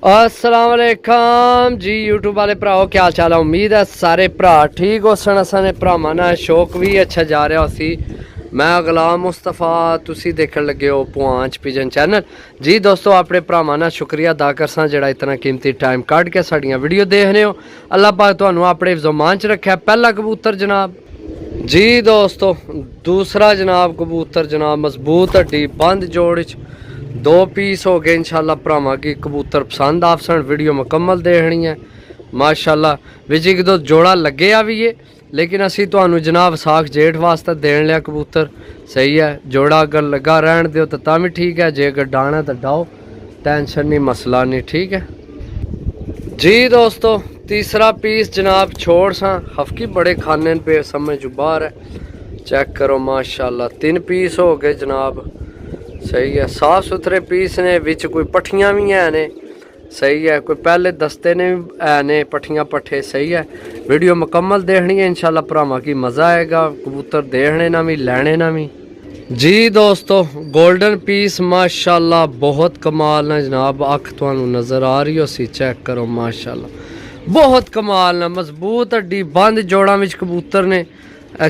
अस्सलाम वालेकुम जी यूट्यूब वाले भराओ क्या हाल चाल है। उम्मीद है सारे भरा ठीक हो सन। असाने भरावां नाल शौक भी अच्छा जा रहा सी। मैं गुलाम मुस्तफा तुसी देखने लगे हो पुआंच पिजन चैनल। जी दोस्तों अपने भरावां नाल शुक्रिया अदा करसां जिहड़ा इतना कीमती टाइम कढ के साडियां वीडियो देखने हो। अल्लाह पाक तुहानूं अपने ज़ुबान च रखा। पहला कबूतर जनाब जी दोस्तों, दूसरा जनाब कबूतर जनाब मजबूत हड्डी बंद जोड़ दो पीस हो गए। इंशाल्लाह भरावां की कबूतर पसंद आपसन वीडियो मुकम्मल देखनी है। माशाल्लाह विच एक दो जोड़ा लगे भी है, लेकिन असी तुहानूं जनाब साख जेठ वास्ते देन लिया कबूतर। सही है, जोड़ा अगर लगा रहन दिओ तो भी ठीक है, जे अगर डाना तो डाओ, टेंशन नहीं, मसला नहीं, ठीक है जी दोस्तों। तीसरा पीस जनाब छोड़ सा हफ्की बड़े खाने पे समझ बाहर है। चेक करो माशाल्लाह 3 पीस हो गए जनाब। सही है, साफ सुथरे पीस ने, विच कोई पट्ठियां भी है ने। सही है, कोई पहले दस्ते ने भी है ने पट्ठियां पट्ठे। सही है, वीडियो मुकम्मल देखनी है इंशाल्लाह भरावां की मज़ा आएगा कबूतर देखने ना भी लेने ना भी। जी दोस्तों गोल्डन पीस माशाल्लाह बहुत कमाल है जनाब। अख तुहानूं नज़र आ रही हो सी, चेक करो माशाल्लाह बहुत कमाल है। मजबूत हड्डी बंद जोड़ा विच कबूतर ने।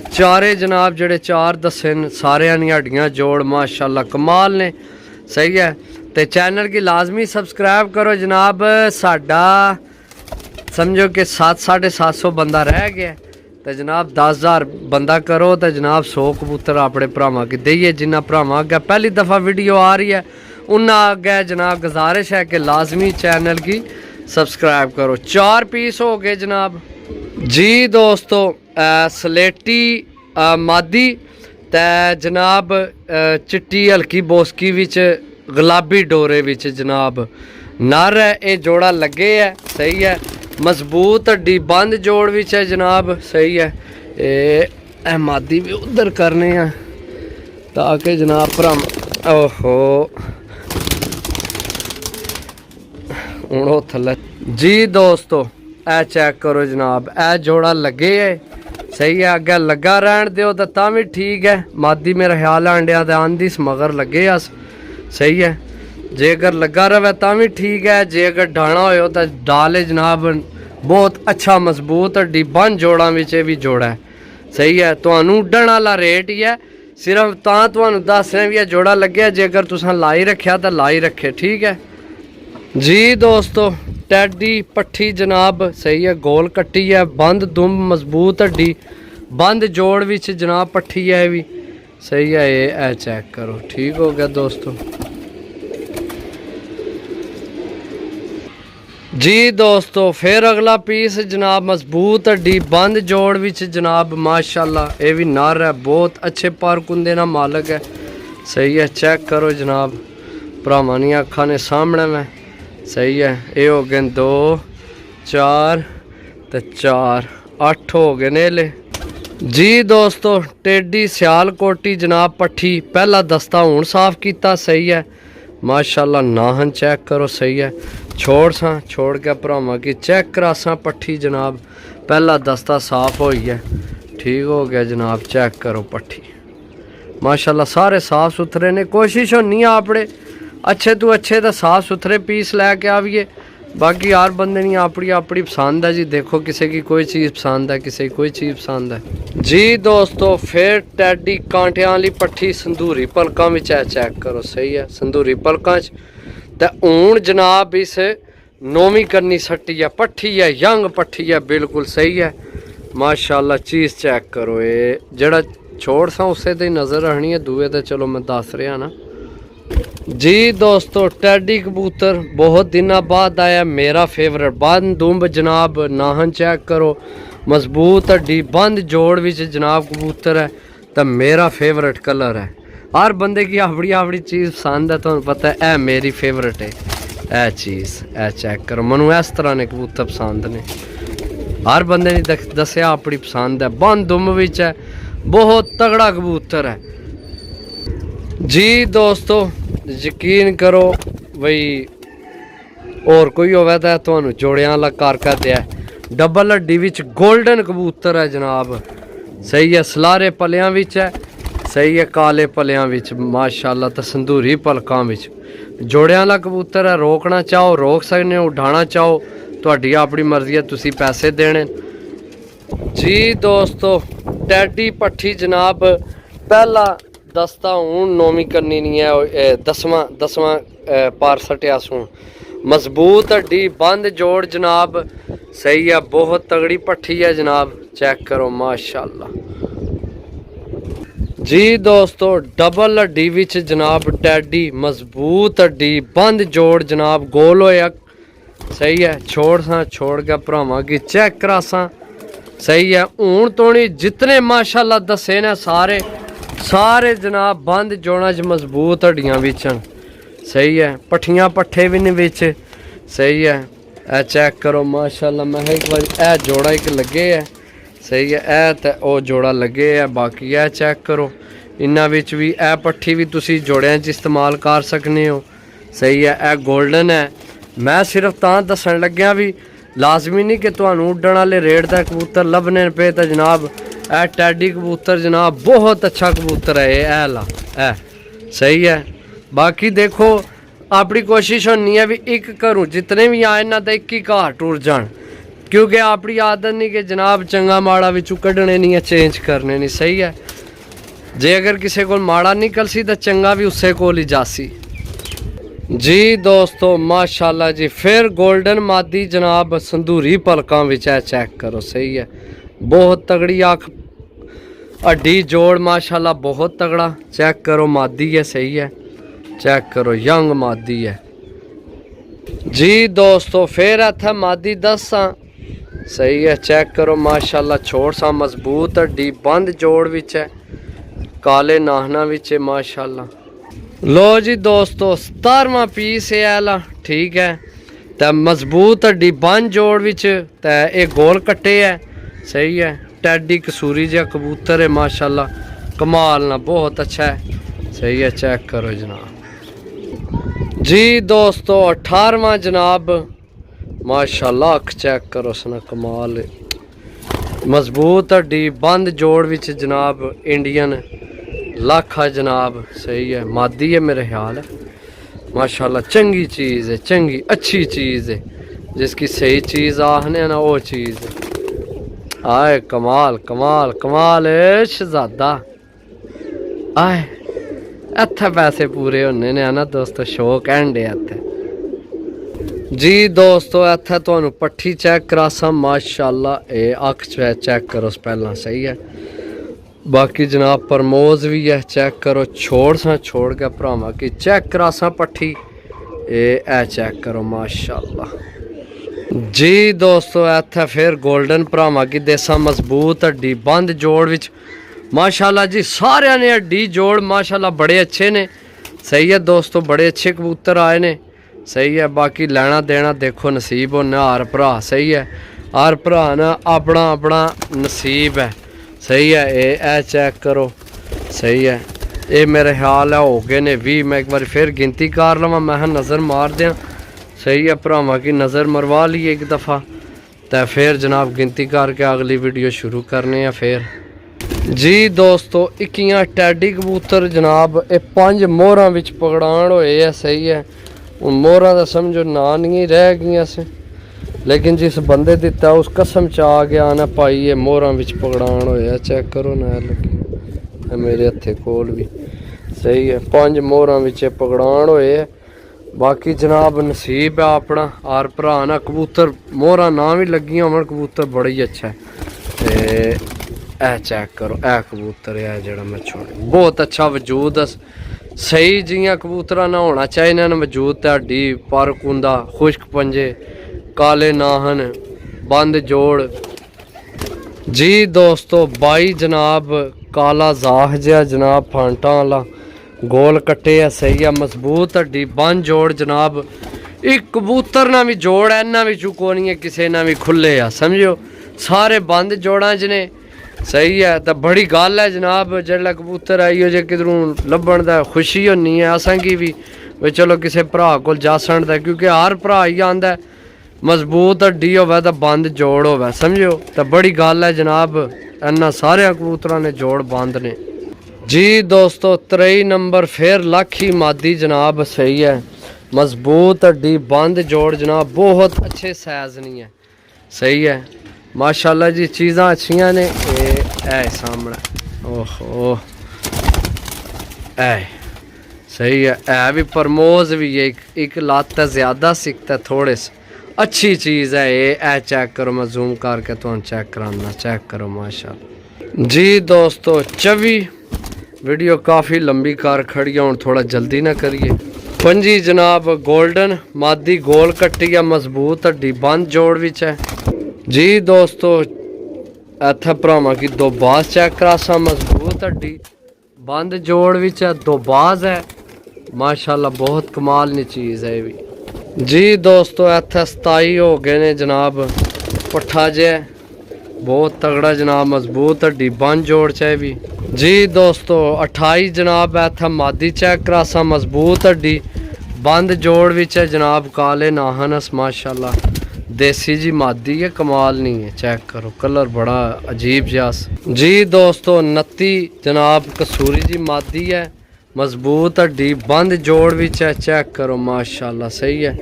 चारे जनाब जेडे चार दसे सारियां दी हड्डियां जोड़ माशाल्लाह कमाल ने। सही है, तो चैनल की लाजमी सब्सक्राइब करो जनाब। साडा समझो कि 700-750 बंदा रह गया, तो जनाब 10,000 बंदा करो तो जनाब 100 कबूतर अपने भरावां की देइए। जिन्ना भरावां अगे पहली दफ़ा वीडियो आ रही है उन्ना अगे जनाब गुजारिश है कि लाजमी चैनल की सब्सक्राइब करो। 4 पीस हो गए जनाब। जी दोस्तों सलेटी मादी ते जनाब चिट्टी हल्की बोसकी विच गुलाबी डोरे विच जनाब नर है। ये जोड़ा लगे है। सही है, मजबूत हड्डी बंद जोड़ विच है जनाब। सही है, ये मादी भी उधर करने हैं ताकि जनाब भरा ओहो हूँ थले। जी दोस्तों ए चेक करो जनाब, ए जोड़ा लगे है। सही है, अगर लगा रहन दिओ तो भी ठीक है। मादी मेरा ख्याल अंडिया तो आंदी मगर लगे अस। सही है, जे अगर लगा रहे तो भी ठीक है, जे अगर डाना हो तो डाले जनाब। बहुत अच्छा मजबूत हड्डी बंद जोड़ा विच भी जोड़ा है। सही है, तुहानूं उड्डण वाला रेट ही है, सिर्फ तुहानूं दस रहे भी जोड़ा लगे। जे अगर तुसां लाई रखिया तो लाई रखे, ठीक है जी दोस्तों। टैडी पट्ठी जनाब सही है, गोल कट्टी है, बंद दुम मजबूत हड्डी बंद जोड़ विच जनाब पट्ठी है भी। सही है, ये चेक करो, ठीक हो गया दोस्तों। जी दोस्तों फिर अगला पीस जनाब मजबूत हड्डी बंद जोड़ विच जनाब माशाल्लाह ये भी नर है, बहुत अच्छे पारकुंदे ना मालक है। सही है, चेक करो जनाब, भरावां दी अखां ने सामने में। सही है, ये हो गए 2 4 तो 4 8 हो गए नेले। जी दोस्तों टेडी सियालकोटी जनाब पट्ठी पहला दस्ता हूँ साफ किया। सही है माशाल्लाह, नाहन चेक करो। सही है, छोड़ सा छोड़ के भरावां की चेक करासा पट्ठी जनाब, पहला दस्ता साफ हो गया, ठीक हो गया जनाब। चेक करो पट्ठी माशाल्लाह सारे साफ सुथरे ने। कोशिश होनी अपने अच्छे तो अच्छे तो साफ सुथरे पीस लैके आइए। बाकी हर बंदे की अपनी अपनी पसंद है जी। देखो किसी की कोई चीज़ पसंद है, किसी की कोई चीज़ पसंद है। जी दोस्तों फिर टैडी कांटियां वाली पट्ठी संदूरी पलकों में चेक करो। सही है, संदूरी पलकों तो हूँ जनाब इस 9वीं करनी सट्टी है, पट्ठी है, यंग पट्ठी है बिल्कुल। सही है माशाल्लाह, चीज़ चेक करो। ये जड़ा छोड़ सा उसे तो नज़र रखनी है, दूए तो चलो मैं दस रहा ना। जी दोस्तों टैडी कबूतर बहुत दिनों बाद आया, मेरा फेवरेट बंद दुम्ब जनाब। नाहन चेक करो, मजबूत हड्डी बंद जोड़ विच जनाब कबूतर है, तो मेरा फेवरेट कलर है। हर बंदे की अपनी अपनी चीज़ पसंद है, तो पता है मेरी फेवरेट है। ए चीज़ चेक करो, मनु इस तरह ने कबूतर पसंद ने। हर बंदे ने दसिया अपनी पसंद है। बंद दुम्ब विच है, बहुत तगड़ा कबूतर है। जी दोस्तों यकीन करो बई और कोई होवे तो तुहानूं जोड़ियां वाला कर दिया। डबल हड्डी विच गोल्डन कबूतर है जनाब। सही है, सलारे पलियां विच है। ਸਹੀ ਹੈ ਕਾਲੇ ਪਲਿਆਂ ਵਿੱਚ ਮਾਸ਼ਾਅੱਲਾ ਤੇ ਸੰਧੂਰੀ ਪਲਕਾਂ ਵਿੱਚ ਜੋੜਿਆਂ ਵਾਲਾ ਕਬੂਤਰ ਹੈ। ਰੋਕਣਾ ਚਾਹੋ ਰੋਕ ਸਕਦੇ ਹੋ, ਉਡਾਣਾ ਚਾਹੋ ਤੁਹਾਡੀ ਆਪਣੀ ਮਰਜ਼ੀ ਹੈ, ਤੁਸੀਂ ਪੈਸੇ ਦੇਣੇ ਜੀ। ਦੋਸਤੋ ਟੈਡੀ ਪੱਠੀ ਜਨਾਬ ਪਹਿਲਾ दस्ता हूँ नौवीं करनी नहीं है, दसवां पार सटिया सूं मजबूत हड्डी बंद जोड़ जनाब। सही है बहुत तगड़ी पट्ठी है जनाब, चेक करो माशाल्लाह जी। दोस्तों डबल हड्डी विच जनाब टैडी मजबूत हड्डी बंद जोड़ जनाब गोल होया। सही है छोड़ के भरावां की चेक करासा। सही है हूँ तो नहीं जितने माशाल्लाह दसे ने सारे जनाब बंद जोड़ा च मजबूत हड्डियां विच। सही है पट्ठियां पट्ठे भी ने विच। सही है ए चेक करो माशाल्लाह। मैं एक बार ए जोड़ा एक लगे है। सही है ए ते ओ जोड़ा लगे है। बाकी ए चेक करो इन्हां विच भी ए पट्ठी भी तुसी जोड़ियां च इस्तेमाल कर सकने हो। सही है ए गोल्डन है। मैं सिर्फ तां दसन लग्या भी लाजमी नहीं कि तुहानू उड्डण वाले रेट दा कबूतर लभने पे तो जनाब ए टैडी कबूतर जनाब बहुत अच्छा कबूतर है ये ला ए। सही है बाकी देखो अपनी कोशिश होनी है भी एक घरों जितने भी आए ना तो एक ही घर टुर जान, क्योंकि अपनी आदत नहीं कि जनाब चंगा माड़ा विचों कढ़ने नहीं है, चेंज करने नहीं। सही है जे अगर किसी को माड़ा निकल सी तो चंगा भी उससे को ही जासी जी। दोस्तों माशाल्लाह जी फिर गोल्डन मादी जनाब संधूरी पलकां विच है, चेक करो। सही है बहुत तगड़ी आँख हड्डी जोड़ माशाल्लाह बहुत तगड़ा। चेक करो मादी है। सही है चेक करो यंग मादी है जी। दोस्तों फिर इत्थे मादी 10 सही है चेक करो माशाल्लाह छोड़ सा मजबूत हड्डी बंद जोड़ विच है, काले नाहना विच है माशाल्लाह। लो जी दोस्तों 17वां पीस है ला ठीक है तो मजबूत हड्डी बंद जोड़ विच ते ये गोल कट्टे है। सही है टैडी कसूरी जहा कबूतर है माशाल्लाह कमाल ना बहुत अच्छा है। सही है चेक करो जनाब जी। दोस्तों 18वां जनाब माशाल्लाह अख चेक करो सना कमाल है मजबूत हड्डी बंद जोड़ विच जनाब इंडियन लाखा जनाब। सही है मादी है मेरे ख्याल है माशाल्लाह चंगी चीज़ है, चंगी अच्छी चीज़ है, जिसकी सही चीज़ आखने ना वो चीज़ है। आए कमाल कमाल कमाल है शहजादा आए इत्थे पैसे पूरे होने ने ना दोस्तों, शौक एंड है इत्थे जी। दोस्तों इत्थे तुहानू पट्ठी चेक करासा माशाल्लाह ये अख चेक करो पहला। सही है बाकी जनाब प्रमोज भी है चेक करो छोड़ के भरावां की चेक करासा पट्ठी ए चेक करो माशाल्लाह जी। दोस्तों इत्थे फिर गोल्डन भरावां की देसा मजबूत हड्डी बंद जोड़ विच माशाल्लाह जी सारे ने हड्डी जोड़ माशाल्लाह बड़े अच्छे ने। सही है दोस्तों बड़े अच्छे कबूतर आए ने। सही है बाकी लेना देना देखो नसीब होना हर भरा। सही है हर भरा ना अपना अपना नसीब है। सही है ए चेक करो। सही है ये मेरे ख्याल है हो गए ने 20। मैं एक बार फिर गिनती कर लवां मैं नज़र मार दें। सही है भरावां की नज़र मरवा ली एक दफ़ा तो फिर जनाब गिनती करके अगली वीडियो शुरू करने हैं फिर जी। दोस्तों 21 टैडी कबूतर जनाब ये 5 मोहरां विच पकड़ान होए है। सही है हूँ मोहरां दा समझो ना नहीं रह गई से, लेकिन जिस बंदे दिता उस कसम च आ गया ना भाई ये मोहरां विच पकड़ान होए। चेक करो ना लगी मेरे हथे कोल भी। सही है 5 मोहरां विच पकड़ान होए। बाकी जनाब नसीब है अपना हर भरा ना कबूतर मोहरा ना भी लगियां होवन कबूतर बड़ा ही अच्छा है। ए चेक करो ए कबूतर है जड़ा मैं छोड़ बहुत अच्छा वजूद सही जियां कबूतरा ना होना चाहिए ना वजूद हड्डी पर कुंदा खुश्क पंजे काले नाहन बंद जोड़ जी। दोस्तों 22 जनाब काला जाह जहा जनाब फांटा वाला गोल कट्टे है। सही है मजबूत हड्डी बंद जोड़ जनाब एक कबूतर ना भी जोड़ है इन्होंने भी चुकोनी है किसी ना भी खुले आ समझो सारे बंद जोड़ा च ने। सही है तो बड़ी गल है जनाब जेल्लै कबूतर आई हो जे किधरों लभण दा खुशी होनी है असां की भी चलो किसी भरा को जासन दा, क्योंकि हर भरा ही आंदा मजबूत हड्डी होवे तो बंद जोड़ होवे समझो तो बड़ी गल है जनाब इन्ना सारे कबूतरां ने जोड़ बंद ने जी दोस्तों 23 नंबर फिर लाखी मादी जनाब सही है मजबूत हड्डी बंद जोड़ जनाब बहुत अच्छे साइज नहीं है सही है माशाल्लाह जी चीज़ां अच्छियां ने ए सामने ओहो ए सही है भी प्रमोज भी है एक लात ज़्यादा सिकता थोड़े से अच्छी चीज़ है ये चेक करो मैं जूम करके तो चेक कराना चेक करो माशाल्लाह जी दोस्तों 24 वीडियो काफ़ी लंबी कार खड़ी है और थोड़ा जल्दी ना करिए 25 जनाब गोल्डन मादी गोल कट्टी है मजबूत हड्डी बंद जोड़ विच है जी दोस्तों इत्थे भरावां की दो बाज चेक करासा मजबूत हड्डी बंद जोड़ विच है दो बाज है माशाल्लाह बहुत कमाल नी चीज़ है ये भी जी दोस्तों इत्थे 27 हो गए ने जनाब पट्ठा जे बहुत तगड़ा जनाब मजबूत हड्डी बंद जोड़ चाहे भी जी दोस्तों 28 जनाब इत्थे मादी चेक करासा मजबूत हड्डी बंद जोड़ विच है जनाब काले नाहनस माशाल्लाह देसी जी मादी है कमाल नहीं है चेक करो कलर बड़ा अजीब जास जी दोस्तों 29 जनाब कसूरी जी मादी है मजबूत हड्डी बंद जोड़ विच है चेक करो माशाल्लाह सही है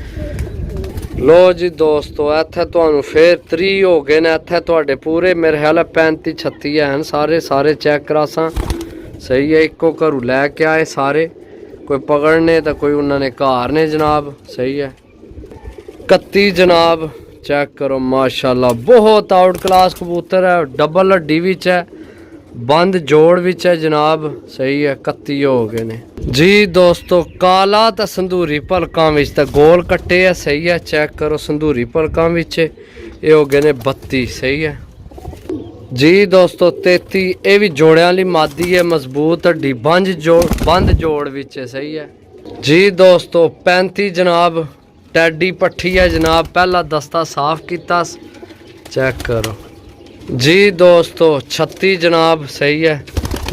लो जी दोस्तों इत्थे तुहानू फिर 30 हो गए ने इत्थे तुहाडे पूरे मेरे ख्याल 35 36 हैं सारे चेक करासा सही है इको घरों लैके आए सारे कोई पकड़ने तो कोई उन्होंने घर ने जनाब सही है 31 जनाब चेक करो माशाल्लाह बहुत आउट क्लास कबूतर है डबल हड्डी विच है बंद जोड़ विच है जनाब सही है 31 हो गए ने जी दोस्तों काला तो संधूरी पलकां विच ते गोल कट्टे है सही है चेक करो संधूरी पलकां विच ये हो गए ने 32 सही है जी दोस्तों 33 ये भी जोड़ियां वाली मादी है मजबूत हड्डी बंद जोड़ विच है सही है जी दोस्तों 35 जनाब टैडी पट्ठी है जनाब पहला दस्ता साफ किया चेक करो जी दोस्तों 36 जनाब सही है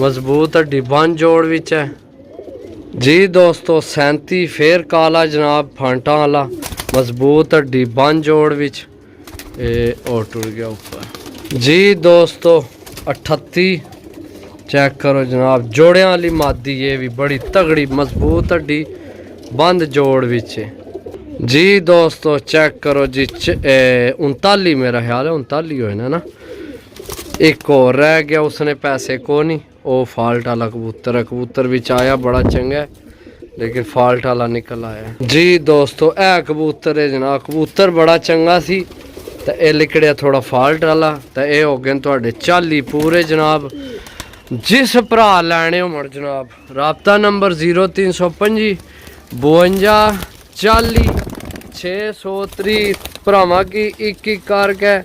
मजबूत हड्डी बंद जोड़ विच है जी दोस्तों 37 फिर काला जनाब फांटा वाला मजबूत हड्डी बंद जोड़ विच और टुट गया ऊपर जी दोस्तों 38 चेक करो जनाब जोड़ियां वाली मादी ये भी बड़ी तगड़ी मजबूत हड्डी बंद जोड़ विच है जी दोस्तों चेक करो जी 39 मेरा ख्याल है 39 हो ना एक और रह गया उसने पैसे को नहीं वो फाल्ट वाला कबूतर है कबूतर भी आया बड़ा चंगा है लेकिन फाल्ट वाला निकल आया जी दोस्तों ए कबूतर है जनाब कबूतर बड़ा चंगा सी तो ये लिकड़िया थोड़ा फाल्ट वाला तो ये हो गए थोड़े 40 पूरे जनाब जिस भरा लैने हो मर जनाब राबता नंबर 0325 52 40 630 भरावां की एक करके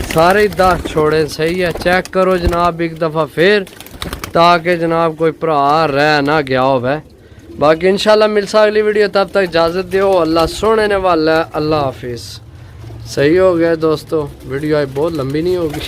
सारे 10 छोड़े सही है चेक करो जनाब एक दफ़ा फिर ताकि जनाब कोई भरा रह ना गया हो बाकी इंशाल्लाह मिलसा अगली वीडियो तब तक इजाज़त दो अल्लाह सोने ने वाला है अल्लाह हाफिज़ सही हो गया दोस्तों वीडियो आज बहुत लंबी नहीं होगी।